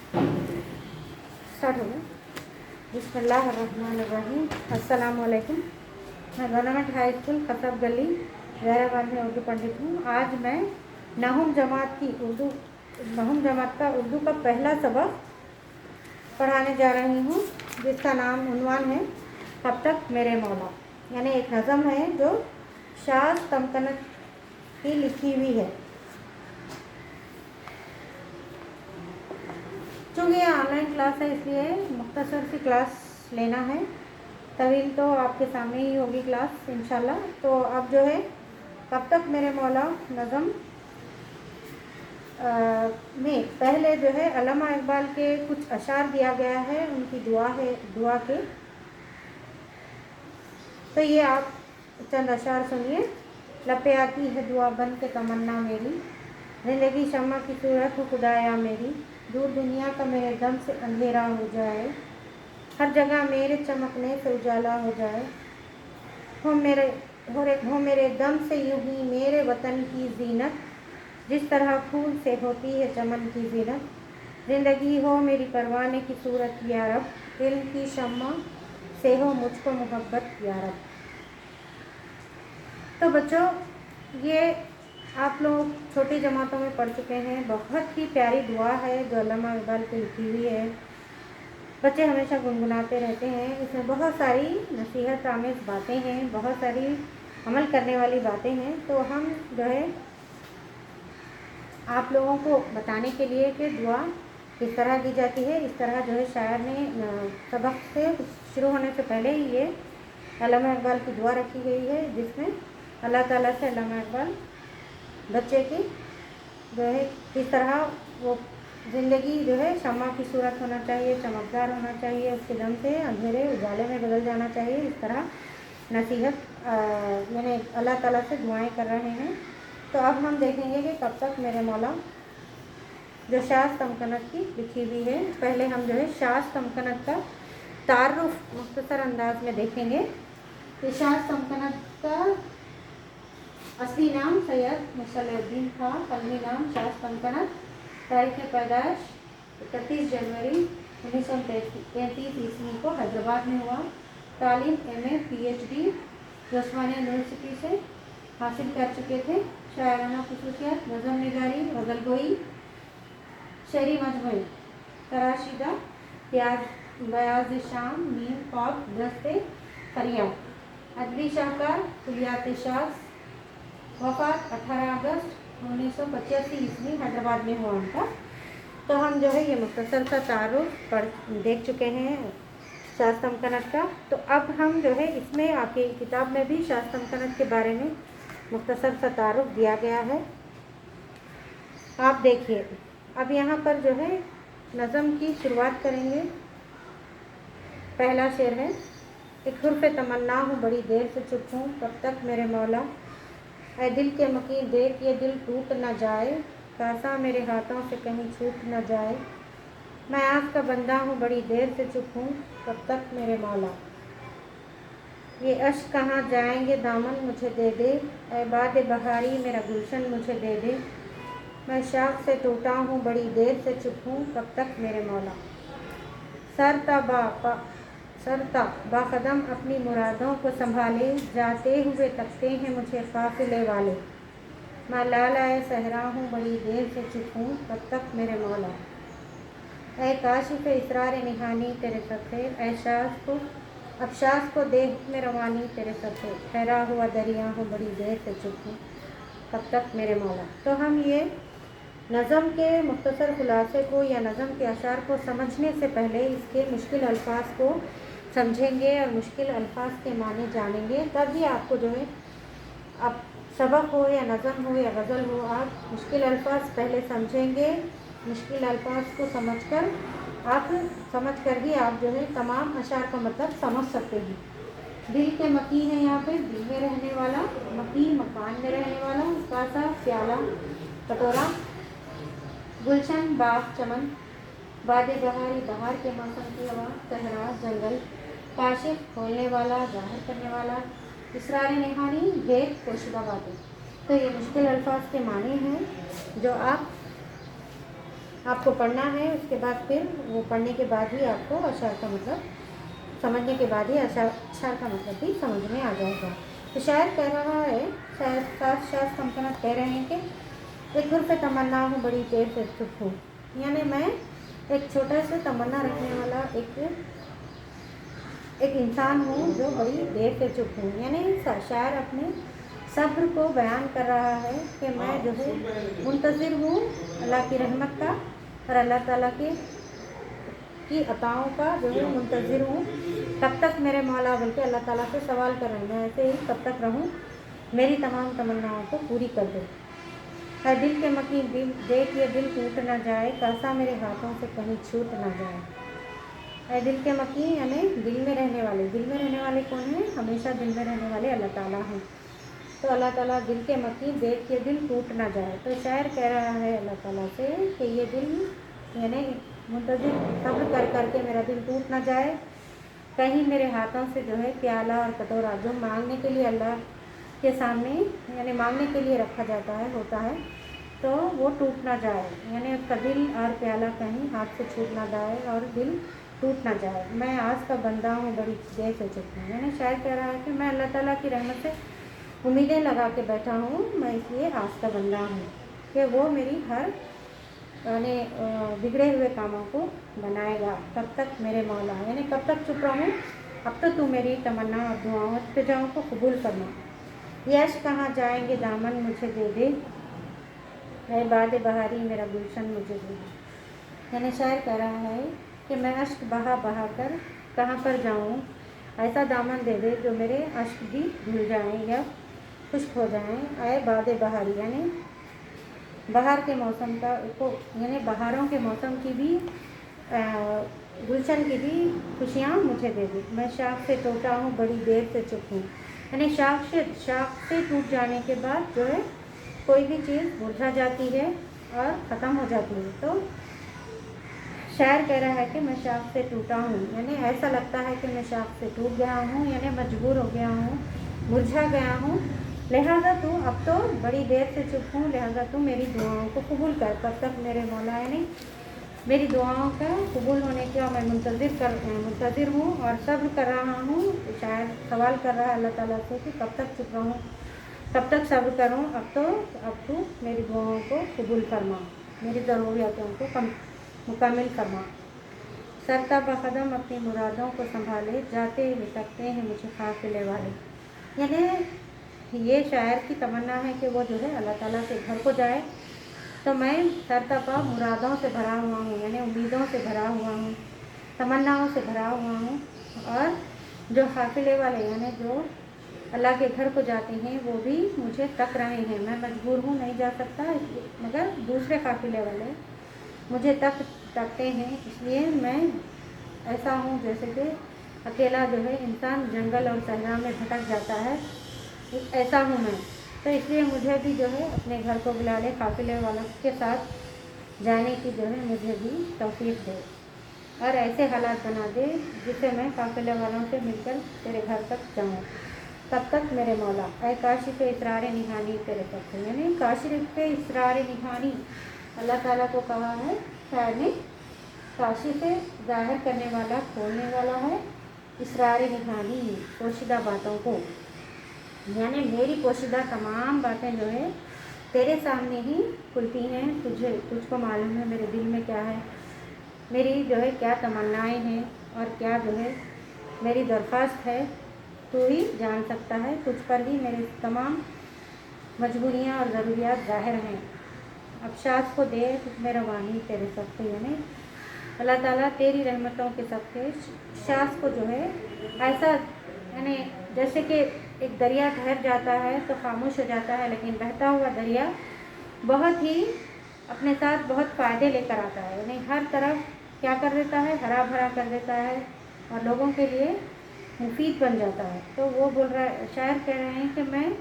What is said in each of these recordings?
Start हो गया। बिस्मिल्लाहिर्रहमानिर्रहीम। अस्सलाम वालेकुम। मैं गवर्नमेंट हाई स्कूल खसब गली जहराबाद में उर्दू पंडित हूँ। आज मैं नहुम जमात का उर्दू का पहला सबक पढ़ाने जा रही हूँ, जिसका नाम उन्वान है कब तक मेरे मौला। यानी एक नज़म है जो शाज तमकनत की लिखी हुई है। चूँकि ये ऑनलाइन क्लास है, इसलिए मुख्तसर सी क्लास लेना है। तवील तो आपके सामने ही होगी क्लास इंशाल्लाह। तो अब जो है कब तक मेरे मौला नज़म में पहले जो है अल्लामा इकबाल के कुछ अशार दिया गया है, उनकी दुआ के। तो ये आप चंद अशार सुनिए। लपे आती है दुआ बन के तमन्ना मेरी, ज़िंदगी शम्मा की सूरत हो खुदाया मेरी, दूर दुनिया का मेरे दम से अंधेरा हो जाए, हर जगह मेरे चमकने से उजाला हो जाए, हो मेरे दम से यूं ही मेरे वतन की जीनत, जिस तरह फूल से होती है चमन की जीनत, ज़िंदगी हो मेरी परवाने की सूरत या रब, दिल की शम्मा से हो मुझको मोहब्बत या रब। तो बच्चों, ये आप लोग छोटी जमातों में पढ़ चुके हैं। बहुत ही प्यारी दुआ है जो अल्लामा इकबाल की लिखी हुई है। बच्चे हमेशा गुनगुनाते रहते हैं। इसमें बहुत सारी नसीहत आमेज़ बातें हैं, बहुत सारी अमल करने वाली बातें हैं। तो हम जो है आप लोगों को बताने के लिए कि दुआ किस तरह की जाती है, इस तरह जो है शायर ने सबक से शुरू होने से पहले ही ये अल्लामा इकबाल की दुआ रखी गई है, जिसमें अल्लाह ताला से अल्लामा इकबाल बच्चे की जो है किस तरह वो ज़िंदगी जो है शम्मा की सूरत होना चाहिए, चमकदार होना चाहिए, उसके दम से अंधेरे उजाले में बदल जाना चाहिए, इस तरह नसीहत यानी अल्लाह ताला से दुआएं कर रहे हैं। तो अब हम देखेंगे कि कब तक मेरे मौला जो शाज तमकनत की लिखी हुई है। पहले हम जो है शाज तमकनत का तारुफ मुख्तसर अंदाज में देखेंगे कि शाज तमकनत का असली नाम सैयद मुसल्लुद्दीन था, कलमी नाम शाज तमकनत। तारीख़ पैदाइश 31 जनवरी 1933 ईस्वी को हैदराबाद में हुआ। तालीम MA PhD जो उस्मानिया यूनिवर्सिटी से हासिल कर चुके थे। शायराना खुसूसियत, नज़म निगारी, गज़ल गोई, शेरी मजमूई, तराशीदा, बयाज़ शाम, मीर ख्वाब, दस्ते फरियाद, अदबी शाहकार, कुलियात शाज़। वफ़ात 18 अगस्त 1985 ईस्वी हैदराबाद में हुआ उनका। तो हम जो है ये मुख्तसर सा तारुफ देख चुके हैं शाज तमकनत का। तो अब हम जो है इसमें आपकी किताब में भी शाज तमकनत के बारे में मुख्तसर सा तारुफ दिया गया है। आप देखिए, अब यहाँ पर जो है नज़म की शुरुआत करेंगे। पहला शेर है, एक हुर्फ़ तमन्ना हूँ बड़ी देर से चुप हूँ, कब तक मेरे मौला, ऐ दिल के मकीन देख ये दिल टूट न जाए, कासा मेरे हाथों से कहीं छूट न जाए, मैं आँख का बंदा हूँ बड़ी देर से चुप हूँ, कब तक मेरे मौला, ये अश्क कहाँ जाएंगे दामन मुझे दे दे, ऐ बाद बहारी मेरा गुलशन मुझे दे दे, मैं शाख से टूटा हूँ बड़ी देर से चुप हूँ, कब तक मेरे मौला, सरता बाकदम अपनी मुरादों को संभाले, जाते हुए तकते हैं मुझे काफिले वाले, मैं लालाए सहरा हूँ बड़ी देर से चुप हूँ, कब तक मेरे मौला, ऐ काशिफ इसरार निहानी तेरे सफ़े, ऐ शाज़ को देह में रवानी तेरे सफ़े, ठहरा हुआ दरिया हूँ बड़ी देर से चुप हूँ, कब तक मेरे मौला। तो हम ये नज़म के मुख्तसर खुलासे को या नज़म के अशार को समझने से पहले इसके मुश्किल अल्फाज को समझेंगे और मुश्किल अल्फाज के माने जानेंगे। तभी आपको जो है अब सबक हो या नज़म हो या गज़ल हो, आप मुश्किल अल्फाज पहले समझेंगे। मुश्किल अल्फाज को समझ कर ही आप जो है तमाम अशार का मतलब समझ सकते हैं। दिल के मकी है यहाँ पे, दिल में रहने वाला, मकी मकान में रहने वाला, कासा प्याला कटोरा, गुलशन बाग चमन, बादे बहारी बहार के मौसम की हवा, सहरा जंगल, काशिफ खोलने वाला जाहिर करने वाला, इसरार निहानी भेद पोशीदा बातें। तो ये मुश्किल अल्फाज के माने हैं जो आपको पढ़ना है, उसके बाद फिर वो पढ़ने के बाद ही आपको अशार का मतलब समझने के बाद ही अशार का मतलब भी समझ में आ जाएगा। तो शायर कह रहा है, शायर शायर सल्तनत कह रहे हैं कि एक गुरफ़ तमन्ना हूँ बड़ी देर से चुप हूँ, यानी मैं एक छोटा सा तमन्ना रखने वाला एक इंसान हूँ जो बड़ी देर से चुप हूँ। यानी शायर अपने सब्र को बयान कर रहा है कि मैं जो है मुंतज़िर हूँ अल्लाह की रहमत का और अल्लाह ताला की अताओं का जो है मुंतज़िर हूँ। कब तक मेरे मौला, बल्कि अल्लाह ताला से सवाल कर रहे हैं, मैं ऐसे ही कब तक रहूँ, मेरी तमाम तमन्नाओं को पूरी कर दो। है दिल के मकीन दिल देख ये दिल टूट ना जाए, कासा मेरे हाथों से कहीं छूट ना जाए। है दिल के मकीन यानी दिल में रहने वाले। दिल में रहने वाले कौन है? हमेशा दिल में रहने वाले अल्लाह ताला हैं। तो अल्लाह ताला दिल के मकीन देख के दिल टूट ना जाए। तो शायर कह रहा है अल्लाह ताला से कि ये दिल यानी मुंतज़िर सब्र कर करके मेरा दिल टूट ना जाए, कहीं मेरे हाथों से जो है प्याला और कटोरा जो मांगने के लिए अल्लाह के सामने यानी मांगने के लिए रखा जाता है होता है, तो वो टूट ना जाए, यानी उसका दिल और प्याला कहीं हाथ से छूट ना जाए और दिल टूट ना जाए। मैं आज का बंदा हूँ बड़ी देर से चुप हूँ। यानी शायर कह रहा है कि मैं अल्लाह ताला की रहमत से उम्मीदें लगा के बैठा हूँ, मैं इसलिए आज का बंदा हूँ कि वो मेरी हर यानी बिगड़े हुए कामों को बनाएगा। तब तक मेरे मौला, यानी कब तक चुप रहूँ, अब तो तू मेरी तमन्ना और दुआओं इल्तिजाओं को कबूल करना। यश कहाँ जाएंगे दामन मुझे दे दे, है बाद बहारी मेरा गुलशन मुझे दे दे। यानी शायर कह रहा है कि मैं अश्क बहा बहा कर कहाँ पर जाऊँ, ऐसा दामन दे दे जो मेरे अश्क भी धुल जाएं या खुश्क हो जाएं। आए बाद बहारी यानी बहार के मौसम का को यानी बहारों के मौसम की भी गुलशन की भी खुशियाँ मुझे दे दी। मैं शाख से टूटा हूँ बड़ी देर से चुप हूँ, यानी शाख से टूट जाने के बाद जो है कोई भी चीज़ मुरझा जाती है और ख़त्म हो जाती है। तो शायर कह रहा है कि मैं शाख से टूटा हूँ, यानी ऐसा लगता है कि मैं शाख से टूट गया हूँ, यानी मजबूर हो गया हूँ, मुरझा गया हूँ। लिहाजा तू अब तो बड़ी देर से चुप हूँ, लिहाजा तू मेरी दुआओं को कबूल कर। तब तक मेरे मौला यानी मेरी दुआओं का कबूल होने का मैं मुंतज़िर हूँ और सब्र कर रहा हूँ। शायद सवाल कर रहा है अल्लाह ताला से कि कब तक चुप रहूँ, कब तक सब्र करूँ, अब तू मेरी दुआओं को कबूल फरमा, मेरी ज़रूरियातों को मुकम्मल फरमा। सरता बकदम अपनी मुरादों को संभाले, जाते निकलते हैं मुझे काफ़िले वाले। यानी ये शायर की तमन्ना है कि वो जो है अल्लाह ताला के घर को जाए, तो मैं सरतपा मुरादों से भरा हुआ हूँ, यानी उम्मीदों से भरा हुआ हूँ, तमन्नाओं से भरा हुआ हूँ। और जो काफ़िले वाले यानी जो अल्लाह के घर को जाते हैं वो भी मुझे तक रहे हैं। मैं मजबूर हूँ, नहीं जा सकता, मगर दूसरे काफ़िले वाले मुझे तकते हैं, इसलिए मैं ऐसा हूँ जैसे कि अकेला जो है इंसान जंगल और सहरा में भटक जाता है, ऐसा हूँ मैं। तो इसलिए मुझे भी जो है अपने घर को बुला ले, काफ़िले वालों के साथ जाने की जो है मुझे भी तौफीक दे और ऐसे हालात बना दे जिससे मैं काफ़िले वालों से मिलकर तेरे घर तक जाऊँ। तब तक मेरे मौला ऐ काशिफ़ इसरार निहानी तेरे तक। यानी काशिफ़ इसरार निहानी अल्लाह ताला को कहा है शायर ने, काशिफ़ ज़ाहिर करने वाला, खोलने वाला है, इसरार निहानी पोशीदा बातों को, यानी मेरी पोशीदा तमाम बातें जो है तेरे सामने ही खुलती हैं। तुझको मालूम है मेरे दिल में क्या है, मेरी जो है क्या तमन्नाएं हैं और क्या जो है मेरी दरख्वास्त है, तू ही जान सकता है। तुझ पर ही मेरे तमाम मजबूरियाँ और ज़रूरियात ज़ाहिर हैं। अब शास को दे तुझमें रवानी तेरे सबके, यानी अल्लाह ताला तेरी रहमतों के सबके शास को जो है ऐसा, यानी जैसे कि एक दरिया ठहर जाता है तो खामोश हो जाता है, लेकिन बहता हुआ दरिया बहुत ही अपने साथ बहुत फ़ायदे लेकर आता है, यानी हर तरफ क्या कर देता है, हरा भरा कर देता है और लोगों के लिए मुफीद बन जाता है। तो वो बोल रहा है, शायर कह रहे हैं कि मैं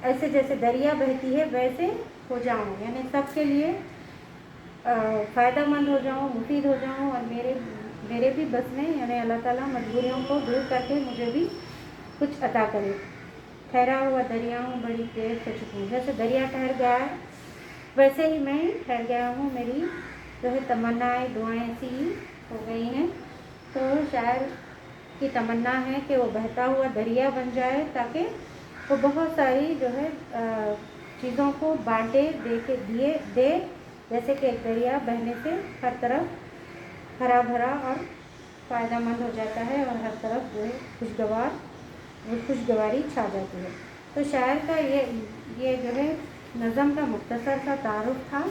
ऐसे जैसे दरिया बहती है वैसे हो जाऊँ, यानी सबके लिए फ़ायदेमंद हो जाऊँ, मुफीद हो जाऊँ और मेरे भी बस में, यानी अल्लाह ताला मजबूरियों को दूर करके मुझे भी कुछ अता करे। ठहरा हुआ दरिया हूँ बड़ी देर से चुप हूँ, जैसे दरिया ठहर गया है वैसे ही मैं ठहर गया हूँ, मेरी जो है तमन्नाएं दुआएं ऐसी ही हो गई हैं। तो शायर की तमन्ना है कि वो बहता हुआ दरिया बन जाए, ताकि वो बहुत सारी जो है चीज़ों को बांटे दे, जैसे कि एक दरिया बहने से हर तरफ हरा भरा और फ़ायदेमंद हो जाता है और हर तरफ जो है खुशगवारी छा जाती है। तो शायर का ये जो है नज़म का मुख्तसर सा तारुफ था।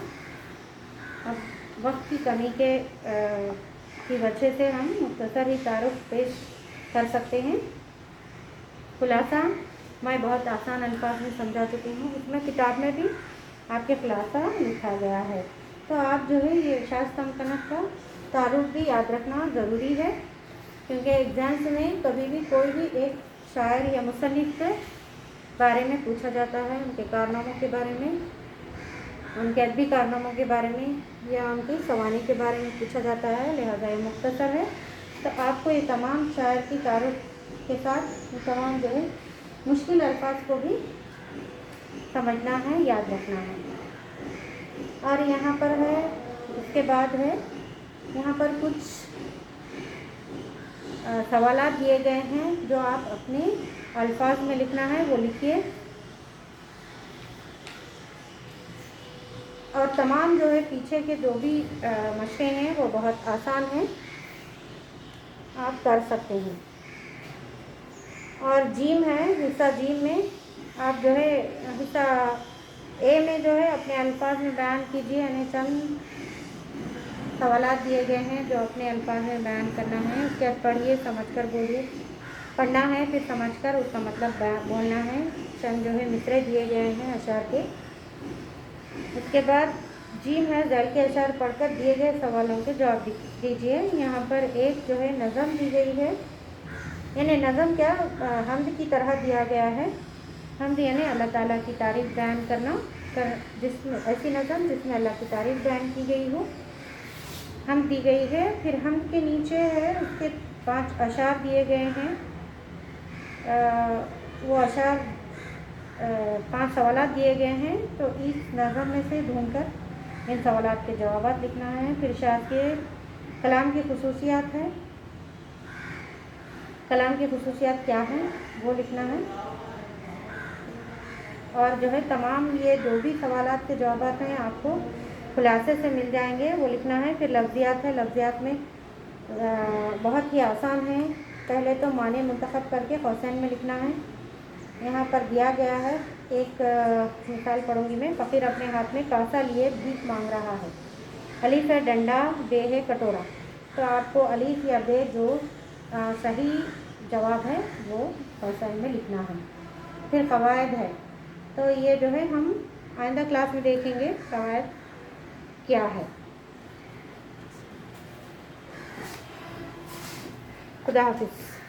अब वक्त की कमी की वजह से हम मुख्तसर ही तारुफ पेश कर सकते हैं। खुलासा मैं बहुत आसान अल्फाज में समझा चुकी हूँ, उसमें किताब में भी आपके खुलासा लिखा गया है। तो आप जो है ये इरशाद तमकनत का तारुफ भी याद रखना ज़रूरी है, क्योंकि एग्ज़ाम्स में कभी भी कोई भी एक शायर या मुसन्निफ़ के बारे में पूछा जाता है, उनके कारनामों के बारे में, उनके अदबी कारनामों के बारे में या उनकी सवानी के बारे में पूछा जाता है, लिहाजा ये मुख्तसर है। तो आपको ये तमाम शायर की तारुफ के साथ ये तमाम जो है मुश्किल अल्फाज को भी समझना है, याद रखना है। और यहाँ पर है, इसके बाद है यहाँ पर कुछ सवालात दिए गए हैं जो आप अपने अल्फाज में लिखना है, वो लिखिए। और तमाम जो है पीछे के जो भी मशक़े हैं वो बहुत आसान हैं, आप कर सकते हैं। और जीम है, हिस्सा जीम में आप जो है हिस्सा ए में जो है अपने अल्फाज में बयान कीजिए, यानी चंद सवालात दिए गए हैं जो अपने अल्फाज में बयान करना है। उसके बाद पढ़िए, समझकर बोलिए, पढ़ना है फिर समझकर उसका मतलब बोलना है। चंद जो है मिसरे दिए गए हैं अशार के। उसके बाद जीम है, ज़ैल के अशार पढ़कर दिए गए सवालों के जवाब दीजिए। यहाँ पर एक जो है नज़म दी गई है, यानी नज़म क्या हम्द की तरह दिया गया है। हम्द यानी अल्लाह ताला की तारीफ़ बयान करना, जिसमें ऐसी नज़म जिसमें अल्लाह की तारीफ़ बयान की गई हो, हम दी गई है। फिर हम के नीचे है उसके 5 अशार दिए गए हैं। वो अशार 5 सवालात दिए गए हैं, तो इस नज़म में से ढूंढकर इन सवालात के जवाब लिखना है। फिर शायर के कलाम की खुसूसियात है, कलाम की खुसूसियात क्या हैं वो लिखना है। और जो है तमाम ये जो भी सवालात के जवाब हैं आपको खुलासे से मिल जाएंगे, वो लिखना है। फिर लफ्ज़ियात है, लफ्ज़ियात में बहुत ही आसान है। पहले तो माने मुंतखब करके कौसैन में लिखना है। यहाँ पर दिया गया है, एक मिसाल पढ़ूँगी मैं। फ़कीर अपने हाथ में कासा लिए भीख मांग रहा है। अलीफ है डंडा, बे है कटोरा। तो आपको अलीफ या बे जो सही जवाब है वो कौसैन में लिखना है। फिर क़वायद है, तो ये जो है हम आइंदा क्लास में देखेंगे क़वायद क्या है। खुदा हाफ़िज़।